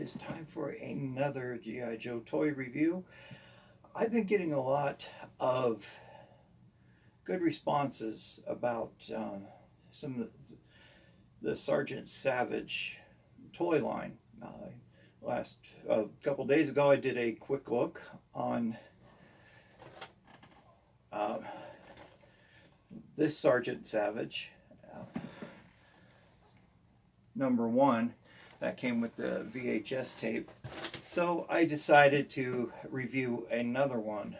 is time for another G.I. Joe toy review. I've been getting a lot of good responses about some of the Sergeant Savage toy line. Last couple days ago, I did a quick look on this Sergeant Savage, number one, that came with the VHS tape. So I decided to review another one.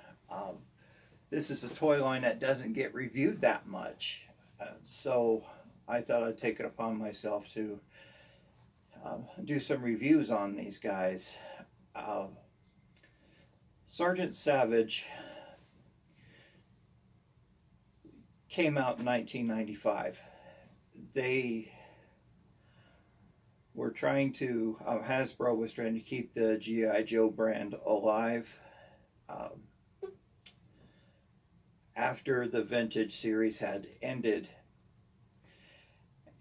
This is a toy line that doesn't get reviewed that much. So I thought I'd take it upon myself to do some reviews on these guys. Sergeant Savage came out in 1995. They were trying to, Hasbro was trying to keep the G.I. Joe brand alive after the vintage series had ended.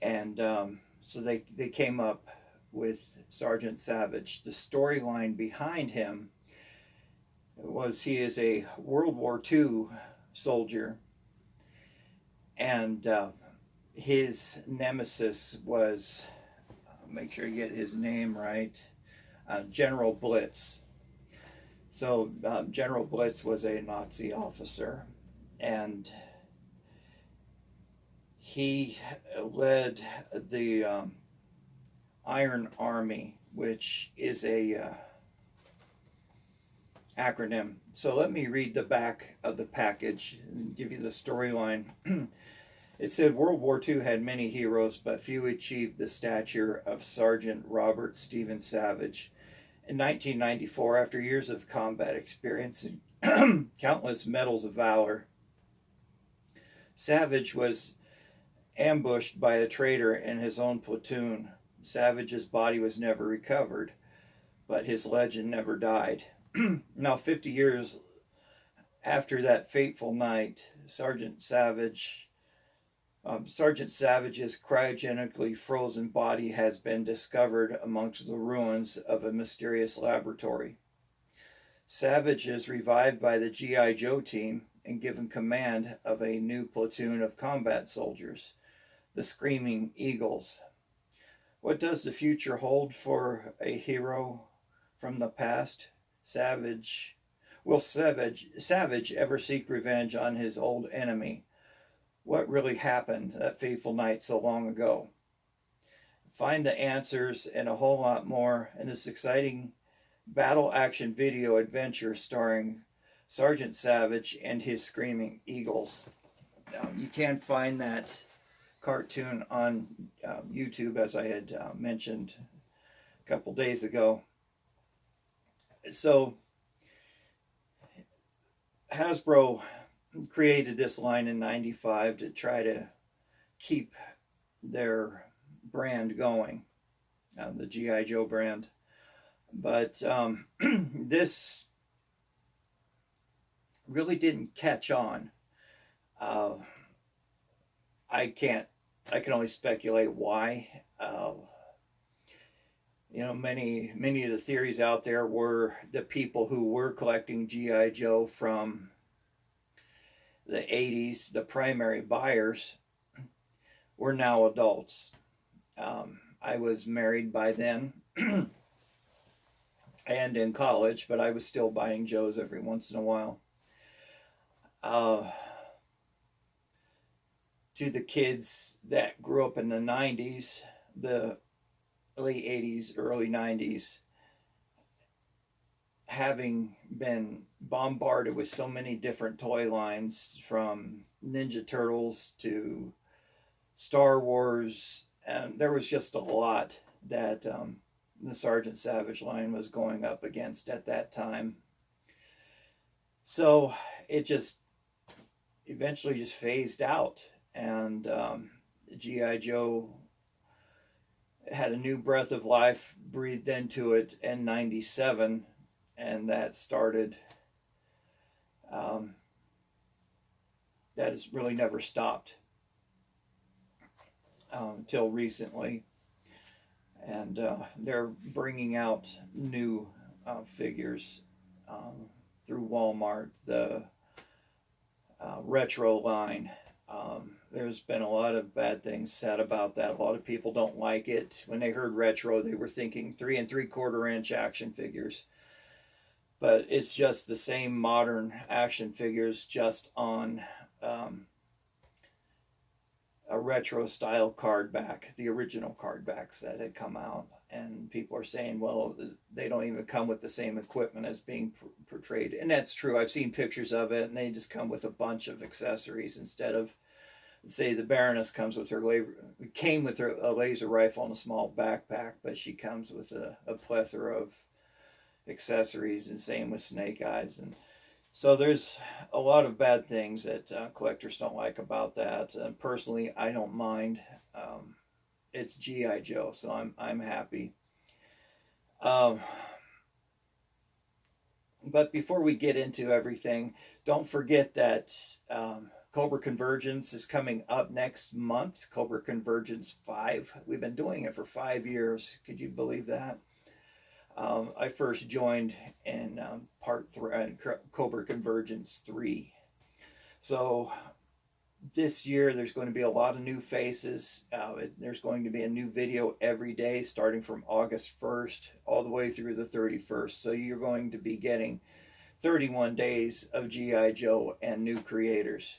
And so they came up with Sergeant Savage. The storyline behind him was he is a World War II soldier, and his nemesis was, make sure you get his name right, General Blitz. So General Blitz was a Nazi officer, and he led the Iron Army, which is a acronym. So let me read the back of the package and give you the storyline. It said, World War II had many heroes, but few achieved the stature of Sergeant Robert Stephen Savage. In 1994, after years of combat experience and countless medals of valor, Savage was ambushed by a traitor in his own platoon. Savage's body was never recovered, but his legend never died. Now, 50 years after that fateful night, Sergeant Savage's cryogenically frozen body has been discovered amongst the ruins of a mysterious laboratory. Savage is revived by the G.I. Joe team and given command of a new platoon of combat soldiers, the Screaming Eagles. What does the future hold for a hero from the past? Will Savage ever seek revenge on his old enemy? What really happened that fateful night so long ago? Find the answers and a whole lot more in this exciting battle action video adventure starring Sergeant Savage and his Screaming Eagles. You can find that cartoon on YouTube, as I had mentioned a couple days ago. So Hasbro created this line in '95 to try to keep their brand going, the G.I. Joe brand. But this really didn't catch on. I can only speculate why. Many of the theories out there were the people who were collecting G.I. Joe from the 80s, the primary buyers, were now adults. I was married by then and in college, but I was still buying Joes every once in a while. To the kids that grew up in the 90s, the late 80s, early 90s, having been bombarded with so many different toy lines, from Ninja Turtles to Star Wars, and there was just a lot that the Sergeant Savage line was going up against at that time. So it just eventually just phased out, and G.I. Joe had a new breath of life breathed into it in '97, and that started, that has really never stopped until recently. And they're bringing out new figures through Walmart, the retro line. There's been a lot of bad things said about that. A lot of people don't like it. When they heard retro, they were thinking 3 3/4 inch action figures. But it's just the same modern action figures, just on a retro style card back, the original card backs that had come out. And people are saying, well, they don't even come with the same equipment as being portrayed. And that's true. I've seen pictures of it, and they just come with a bunch of accessories instead of, say, the Baroness comes with came with a laser rifle and a small backpack, but she comes with a plethora of accessories, and same with Snake Eyes. And so there's a lot of bad things that collectors don't like about that. Personally, I don't mind. It's G.I. Joe, so I'm happy. But before we get into everything, don't forget that Cobra Convergence is coming up next month. Cobra Convergence 5. We've been doing it for 5 years. Could you believe that? I first joined in part 3, Cobra Convergence 3. So this year there's going to be a lot of new faces. There's going to be a new video every day starting from August 1st all the way through the 31st. So you're going to be getting 31 days of G.I. Joe and new creators.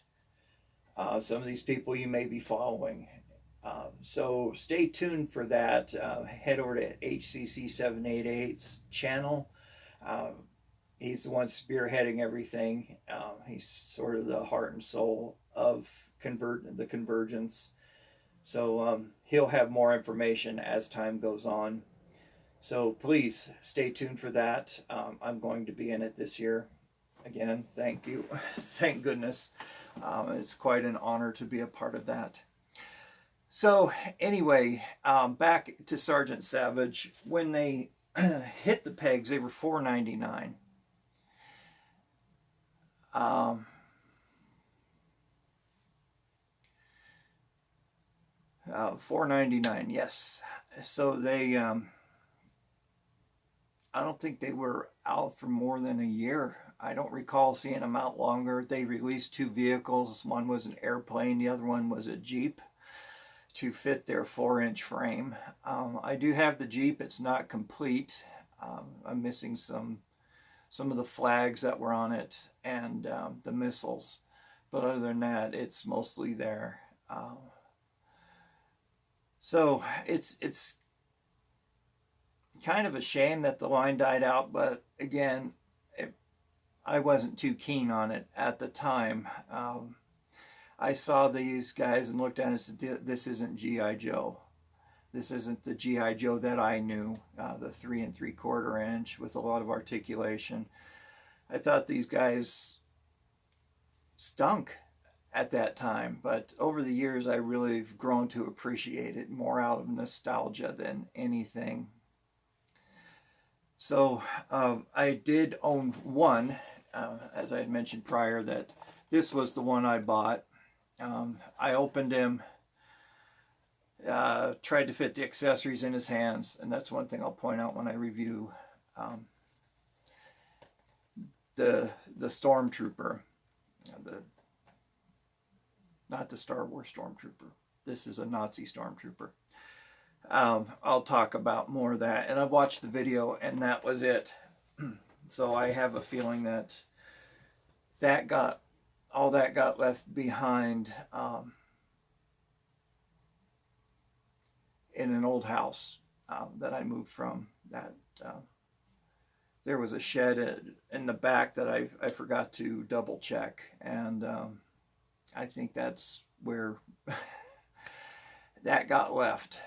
Some of these people you may be following. So stay tuned for that. Head over to HCC788's channel. He's the one spearheading everything. He's sort of the heart and soul of the Convergence. So he'll have more information as time goes on. So please stay tuned for that. I'm going to be in it this year. Again, thank you. Thank goodness. It's quite an honor to be a part of that. So anyway, back to Sergeant Savage. When they hit the pegs, they were $4.99. $4.99, yes. So they, I don't think they were out for more than a year. I don't recall seeing them out longer. They released 2 vehicles. One was an airplane, the other one was a Jeep, to fit their 4-inch frame. I do have the Jeep. It's not complete. I'm missing some of the flags that were on it and the missiles. But other than that, it's mostly there. So it's kind of a shame that the line died out, but again, I wasn't too keen on it at the time. I saw these guys and looked at it and said, this isn't G.I. Joe. This isn't the G.I. Joe that I knew, the 3 3/4 inch with a lot of articulation. I thought these guys stunk at that time, but over the years I really have grown to appreciate it more out of nostalgia than anything. So I did own one, as I had mentioned prior, that this was the one I bought. I opened him, tried to fit the accessories in his hands, and that's one thing I'll point out when I review the Stormtrooper, not the Star Wars Stormtrooper. This is a Nazi Stormtrooper. I'll talk about more of that, and I watched the video, and that was it. So I have a feeling that all that got left behind in an old house that I moved from. That there was a shed in the back that I forgot to double check, and I think that's where that got left.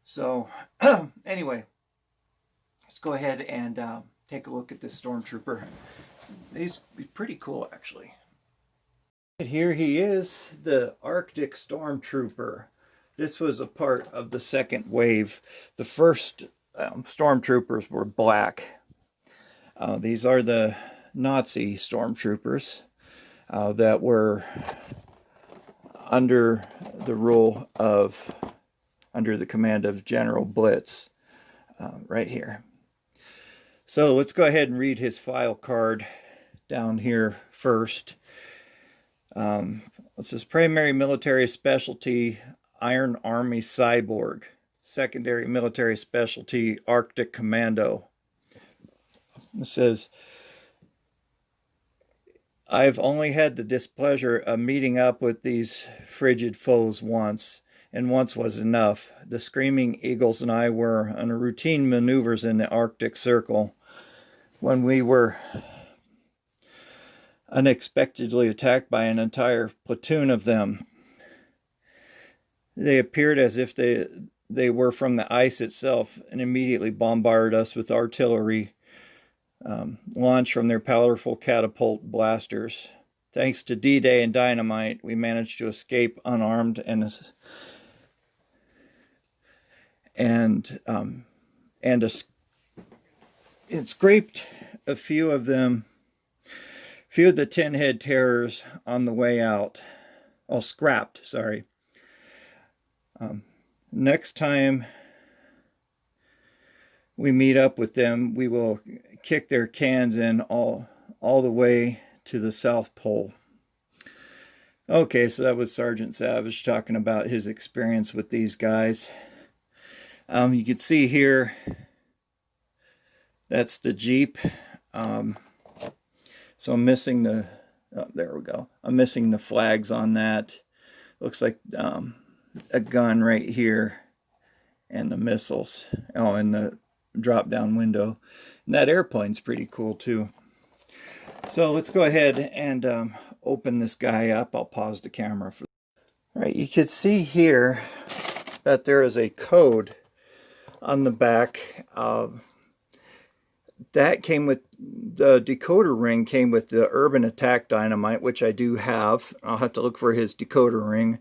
So anyway, let's go ahead and take a look at this Stormtrooper. He's pretty cool, actually. Here he is, the Arctic Stormtrooper. This was a part of the second wave. The first Stormtroopers were black. These are the Nazi Stormtroopers that were under the rule of under the command of General Blitz, right here. So let's go ahead and read his file card down here first. It says primary military specialty, Iron Army Cyborg. Secondary military specialty, Arctic Commando. It says, I've only had the displeasure of meeting up with these frigid foes once, and once was enough. The Screaming Eagles and I were on routine maneuvers in the Arctic Circle when we were unexpectedly attacked by an entire platoon of them. They appeared as if they were from the ice itself and immediately bombarded us with artillery launched from their powerful catapult blasters. Thanks to D-Day and dynamite, we managed to escape unarmed and it scraped a few of the 10-head terrors on the way out. Oh, scrapped, sorry. Next time we meet up with them, we will kick their cans in all the way to the South Pole. Okay, so that was Sergeant Savage talking about his experience with these guys. You can see here, that's the Jeep. So I'm missing the, oh, there we go. I'm missing the flags on that. Looks like a gun right here and the missiles. Oh, and the drop down window. And that airplane's pretty cool too. So let's go ahead and open this guy up. I'll pause the camera for. Right, you can see here that there is a code on the back. That came with the decoder ring, came with the Urban Attack Dynamite, which I do have. I'll have to look for his decoder ring.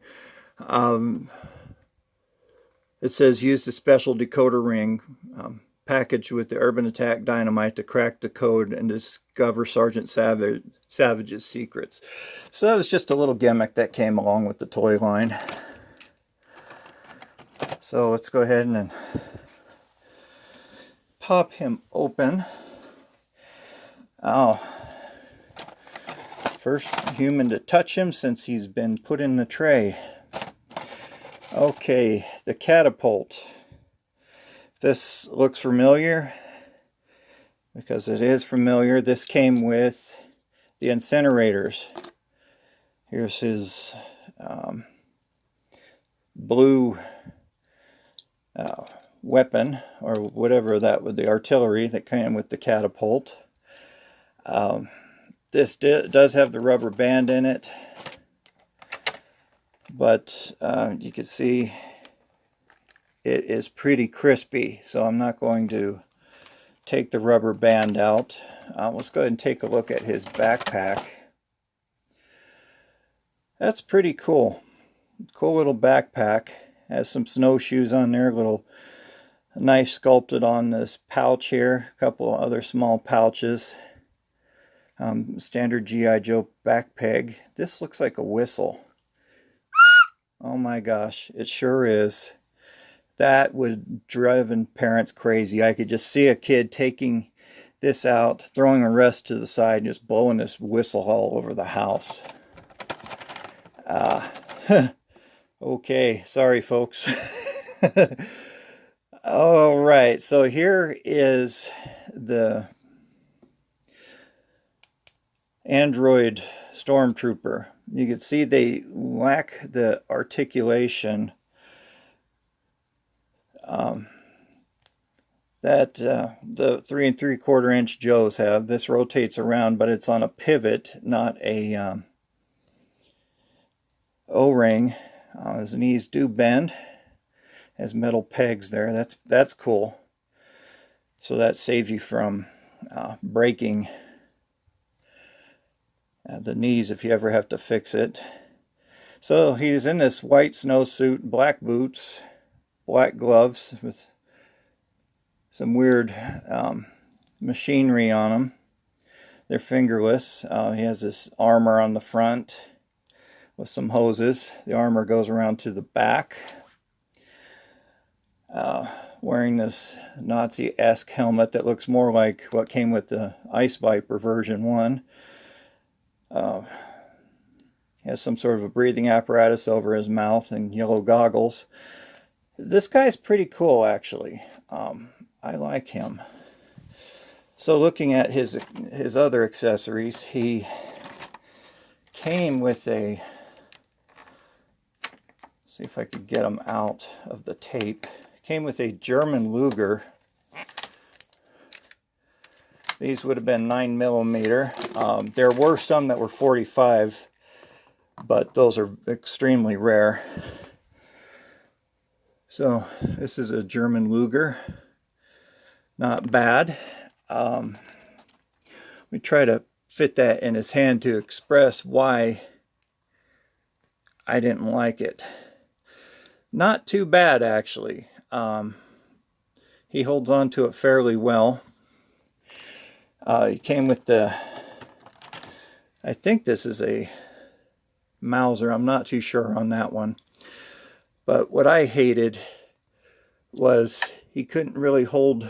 It says use the special decoder ring packaged with the Urban Attack Dynamite to crack the code and discover Sergeant Savage's secrets. So that was just a little gimmick that came along with the toy line. So let's go ahead and pop him open. Oh, first human to touch him since he's been put in the tray. Okay, the Catapult. This looks familiar because it is familiar. This came with the incinerators. Here's his blue weapon, or whatever that was, the artillery that came with the Catapult. This does have the rubber band in it, but you can see it is pretty crispy, so I'm not going to take the rubber band out. Let's go ahead and take a look at his backpack. That's pretty cool. Cool little backpack. Has some snowshoes on there, little knife sculpted on this pouch here, a couple of other small pouches. Standard G.I. Joe back peg. This looks like a whistle. Oh my gosh, it sure is. That would have driven parents crazy. I could just see a kid taking this out, throwing the rest to the side, and just blowing this whistle all over the house. Okay, sorry folks. All right, so here is the Android Stormtrooper. You can see they lack the articulation that the 3 3/4 inch Joes have. This rotates around, but it's on a pivot, not a O-ring. His knees do bend. Has metal pegs there. That's cool. So that saves you from breaking the knees if you ever have to fix it. So he's in this white snowsuit, black boots, black gloves with some weird machinery on them. They're fingerless. He has this armor on the front with some hoses. The armor goes around to the back. wearing this Nazi-esque helmet that looks more like what came with the Ice Viper version 1. Has some sort of a breathing apparatus over his mouth and yellow goggles. This guy's pretty cool, actually. I like him. So looking at his other accessories, he came with a, see if I could get them out of the tape. Came with a German Luger. These would have been 9mm. There were some that were 45, but those are extremely rare. So this is a German Luger. Not bad. We try to fit that in his hand to express why I didn't like it. Not too bad, actually. He holds on to it fairly well. He came with the, I think this is a Mauser. I'm not too sure on that one. But what I hated was he couldn't really hold,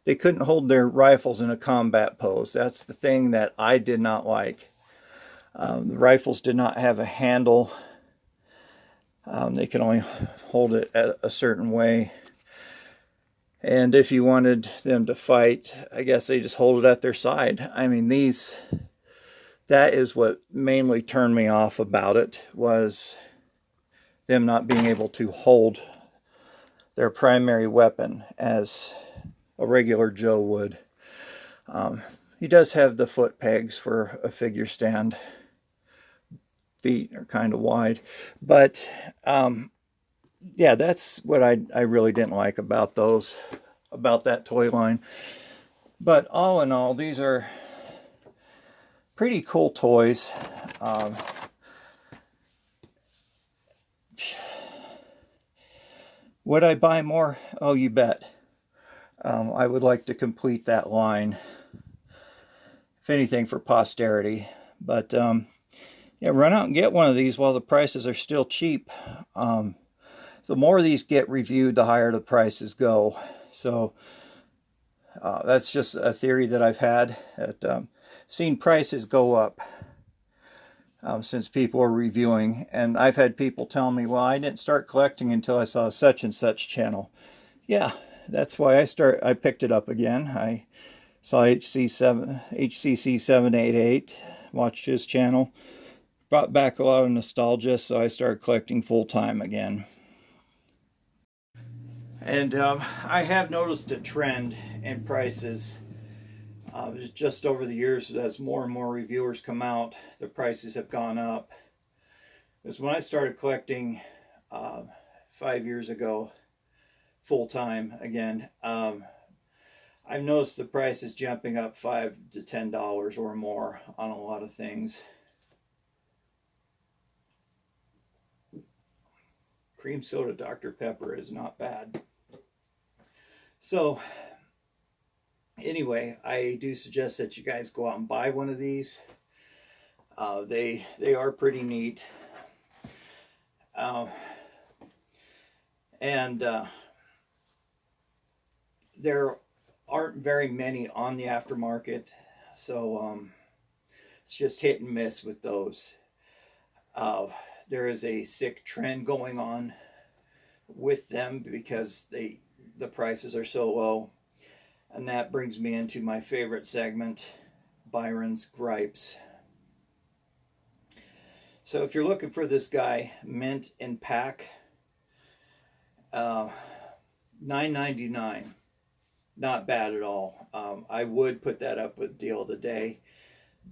they couldn't hold their rifles in a combat pose. That's the thing that I did not like. The rifles did not have a handle. They could only hold it at a certain way. And if you wanted them to fight, I guess they just hold it at their side. I mean, that is what mainly turned me off about it, was them not being able to hold their primary weapon as a regular Joe would. He does have the foot pegs for a figure stand. Feet are kind of wide. But yeah, that's what I really didn't like about that toy line. But all in all, these are pretty cool toys. Would I buy more? Oh, you bet. I would like to complete that line, if anything, for posterity. But yeah, run out and get one of these while the prices are still cheap. The more these get reviewed, the higher the prices go. So that's just a theory that I've had. Seen prices go up since people are reviewing. And I've had people tell me, well, I didn't start collecting until I saw such and such channel. Yeah, that's why I picked it up again. I saw HCC788, watched his channel. Brought back a lot of nostalgia, so I started collecting full time again. And I have noticed a trend in prices just over the years. As more and more reviewers come out, the prices have gone up. Because when I started collecting 5 years ago, full time again, I've noticed the prices jumping up $5 to $10 or more on a lot of things. Cream soda Dr. Pepper is not bad. So anyway, I do suggest that you guys go out and buy one of these. They are pretty neat. There aren't very many on the aftermarket, so it's just hit and miss with those. There is a sick trend going on with them because the prices are so low. And that brings me into my favorite segment, Byron's Gripes. So if you're looking for this guy, mint in pack, $9.99. Not bad at all. I would put that up with deal of the day,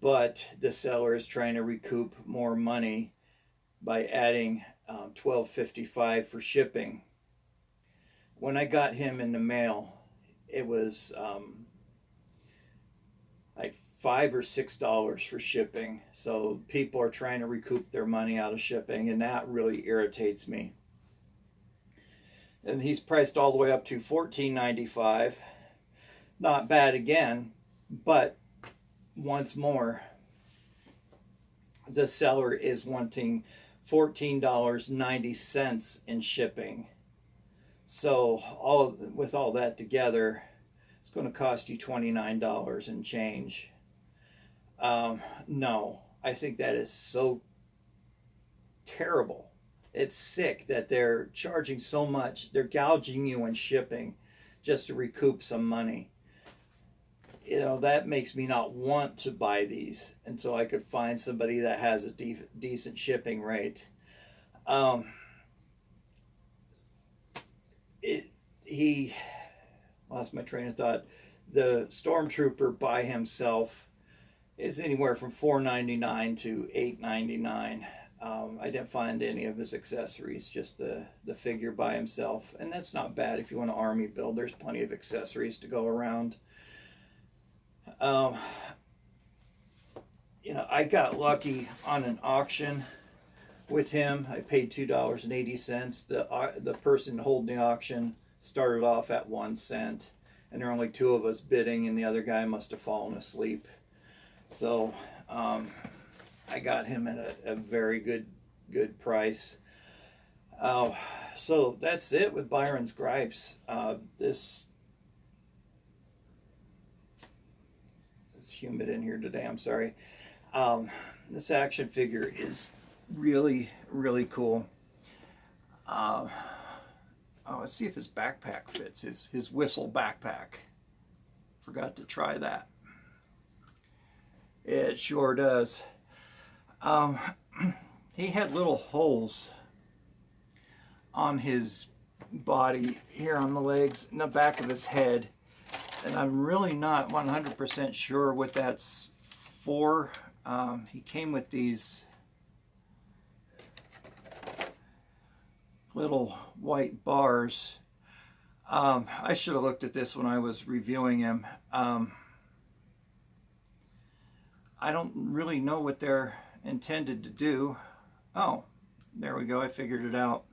but the seller is trying to recoup more money by adding $12.55 for shipping. When I got him in the mail, it was like $5 or $6 for shipping. So people are trying to recoup their money out of shipping, and that really irritates me. And he's priced all the way up to $14.95. Not bad again, but once more, the seller is wanting $14.90 in shipping. So with all that together, it's going to cost you $29 and change. No, I think that is so terrible. It's sick that they're charging so much. They're gouging you in shipping just to recoup some money. You know, that makes me not want to buy these until I could find somebody that has a decent shipping rate. He lost my train of thought. The Stormtrooper by himself is anywhere from $4.99 to $8.99. I didn't find any of his accessories, just the figure by himself, and that's not bad if you want an army build. There's plenty of accessories to go around. You know, I got lucky on an auction with him. I paid $2.80. The person holding the auction started off at 1 cent, and there were only 2 of us bidding, and the other guy must have fallen asleep. So I got him at a very good price. So that's it with Byron's gripes. It's humid in here today, I'm sorry. This action figure is really cool. Let's see if his backpack fits, his whistle backpack. Forgot to try that. It sure does. He had little holes on his body here on the legs and the back of his head, and I'm really not 100% sure what that's for. He came with these little white bars. I should have looked at this when I was reviewing him. I don't really know what they're intended to do. Oh, there we go. I figured it out.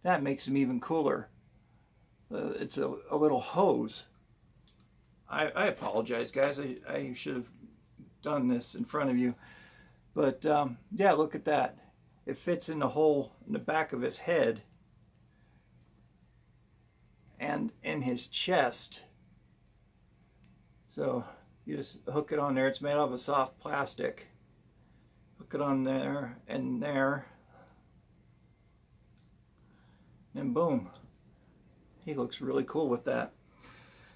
That makes him even cooler. It's a little hose. I apologize, guys. I should have done this in front of you. But yeah, look at that. It fits in the hole in the back of his head and in his chest. So you just hook it on there. It's made out of a soft plastic. Hook it on there and there. And boom. He looks really cool with that.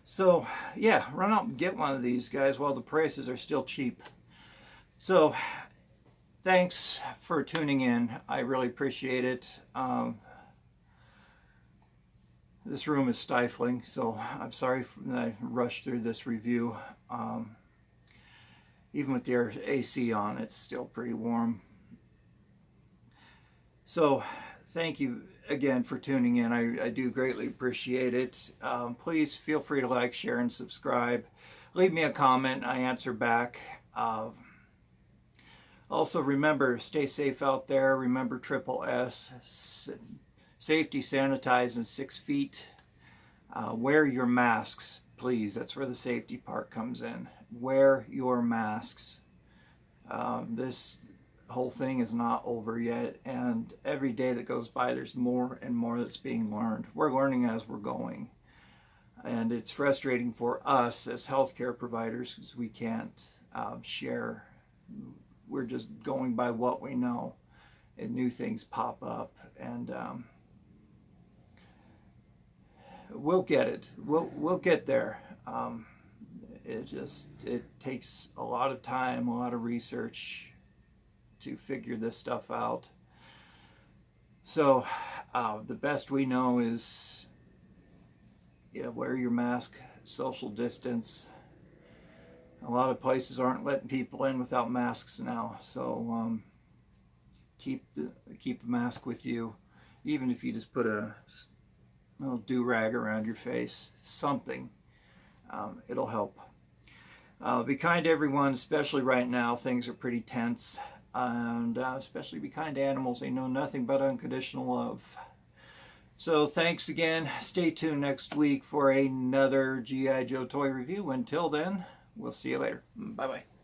So yeah, run out and get one of these, guys, while the prices are still cheap. So thanks for tuning in. I really appreciate it. This room is stifling, so I'm sorry that I rushed through this review. Even with the AC on, it's still pretty warm. So thank you again for tuning in. I do greatly appreciate it. Please feel free to like, share, and subscribe. Leave me a comment. I answer back. Also, remember, stay safe out there. Remember triple S. Safety, sanitize, and 6 feet. Wear your masks, please. That's where the safety part comes in. Wear your masks. This whole thing is not over yet, and every day that goes by, there's more and more that's being learned. We're learning as we're going, and it's frustrating for us as healthcare providers because we can't share. We're just going by what we know, and new things pop up, and we'll get it. We'll get there. It takes a lot of time, a lot of research to figure this stuff out. So the best we know is, wear your mask, social distance. A lot of places aren't letting people in without masks now, so keep a mask with you, even if you just put a little do-rag around your face, something. It'll help. Be kind to everyone, especially right now. Things are pretty tense. And especially be kind to animals. They know nothing but unconditional love. So thanks again. Stay tuned next week for another G.I. Joe toy review. Until then, we'll see you later. Bye-bye.